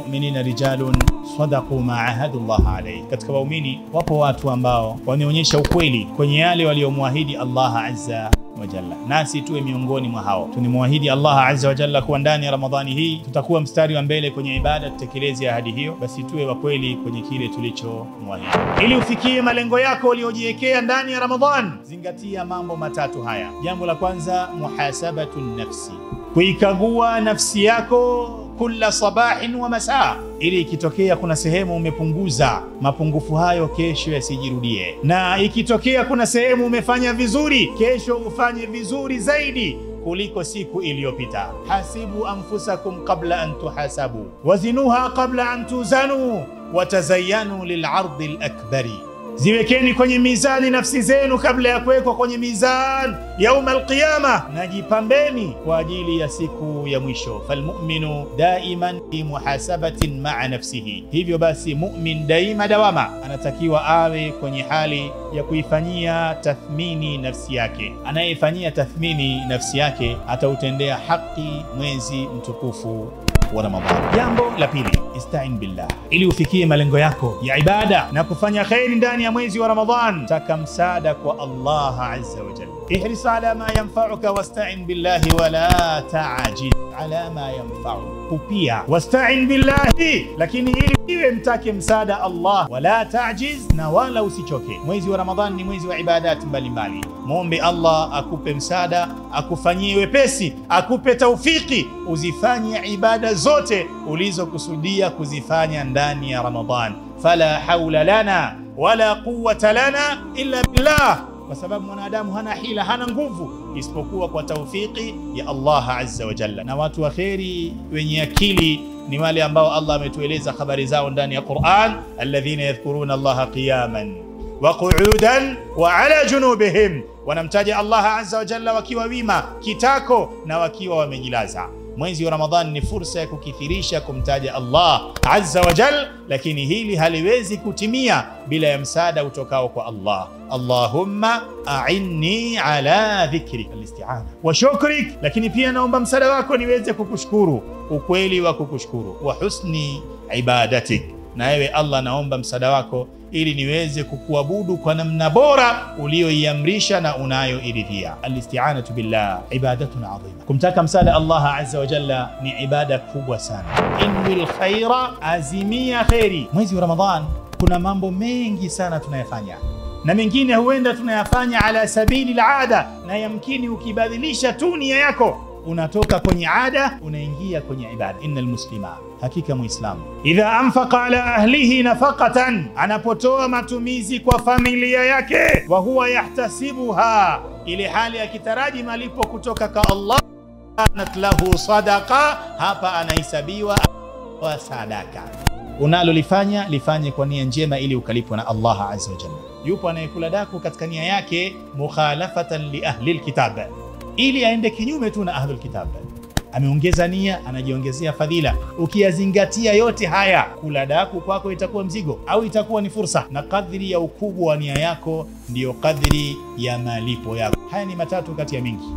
Minal rijalun sadaqu ma ahadu Allah alayhi. Katika waumini wapo watu ambao wameonyesha ukweli kwenye yale waliomwahidi Allah azza wa jalla, nasi tuwe miongoni mwa hao. Tunimwahidi Allah azza wa jalla kuwa ndani ya Ramadhani hii tutakuwa mstari wa mbele kwenye ibada, tutekeleze ahadi hiyo. Basi tuwe wa kweli kwenye kile tulichomwahidi. Ili ufikie malengo yako uliyojiwekea ndani ya Ramadhani, zingatia mambo matatu haya. Jambo la kwanza, muhasabatu nafsi, kuikagua nafsi yako kila sabahin wa masaa, ili ikitokea kuna sehemu umepunguza, mapungufu hayo kesho yasijirudie, na ikitokea kuna sehemu umefanya vizuri, kesho ufanye vizuri zaidi kuliko siku iliyopita. Hasibu anfusakum qabla an tuhasabu wazinuha qabla an tuzanu watazayanu lil'ardi al-akbari. Ziwekeni kwenye mizani nafsi zenu kabla ya kuwekwa kwenye mizani yaum al-qiyama, na jipambeni kwa ajili ya siku ya mwisho. Falmu'minu daiman fi muhasabatin ma'a nafsihi. Hivyo basi mu'min daima dawama anatakiwa awe kwenye hali ya kuifanyia tathmini nafsi yake. Anayefanyia tathmini nafsi yake atautendea haki mwezi mtukufu wa Ramadhani. Jambo la pili, ista'in billah. Ili ufikie malengo yako ya ibada na kufanya khairi ndani ya mwezi wa Ramadhani, taka msaada kwa Allah azza wa jalla. Ihris ala ma yanfa'uka wasta'in billahi wa la ta'jiz ala ma yanfa'u. Kupia wasta'in billahi, lakini ili iwe mtake msaada Allah, wala ta'jiz, na wala usichoke. Mwezi wa Ramadhani ni mwezi wa ibadati mbalimbali. Muombe Allah akupe msaada, akufanyie wepesi, akupe taufiki uzifanye ibada zote ulizokusudia kuzifanya ndani ya Ramadhani. Fala haula lana wala quwwata lana illa billah, kwa sababu mwanadamu hana hila, hana nguvu isipokuwa kwa taufiki ya Allah azza wa jalla. Na watu wa kheri wenye akili ni wale ambao Allah ametueleza habari zao ndani ya Qur'an, alladhina yadhkuruna Allah qiyaman wa qu'udan wa ala junubihim, wanamtaja Allah azza wa jalla wakiwa wima kitako na wakiwa wamejilaza. Mwezi wa Ramadhani ni fursa ya kukithirisha kumtaja Allah azza wa jalla, lakini hili haliwezi kutimia bila ya msaada utokao kwa Allah. Allahumma a'inni ala dhikrik, al-isti'ana wa shukrik, lakini pia naomba msaada wako niweze kukushukuru, ukweli wa kukushukuru, wa husni ibadatik, na ewe Allah naomba msaada wako ili niweze kukuabudu kwa namna bora uliyoiamrisha na unayoiridhia. Al-isti'anatu billah ibadatun adhima. Kumtaka msaada Allah azza wa jalla ni ibada kubwa sana. Inwil khaira, azimia khairi. Mwezi wa Ramadhan kuna mambo mengi sana tunayafanya, na mengine huenda tunayafanya ala sabili al-ada, na yamkini ukibadilisha tu nia yako unatoka kwenye ada unaingia kwenye ibada. Innal muslima, hakika muislamu, idha anfaqa ala ahlihi nafaqatan, anapotoa matumizi kwa familia yake, wa huwa yahtasibuha, ili hali akitaraji malipo kutoka kwa Allah, kanat lahu sadaqa, hapa anahesabiwa wa sadaka. Unalolifanya lifanye kwa nia njema ili ukalipwe na Allah azza wa jalla. Yupo anayekula daku katika nia yake mukhalafatan li ahli alkitab, ili aende kinyume tu na ahlul kitab, ameongeza nia, anajiongezea fadhila. Ukiyazingatia yote haya, kula daku kwako itakuwa mzigo au itakuwa ni fursa, na kadri ya ukubwa wa nia yako ndiyo kadri ya malipo yako. Haya ni matatu kati ya mengi.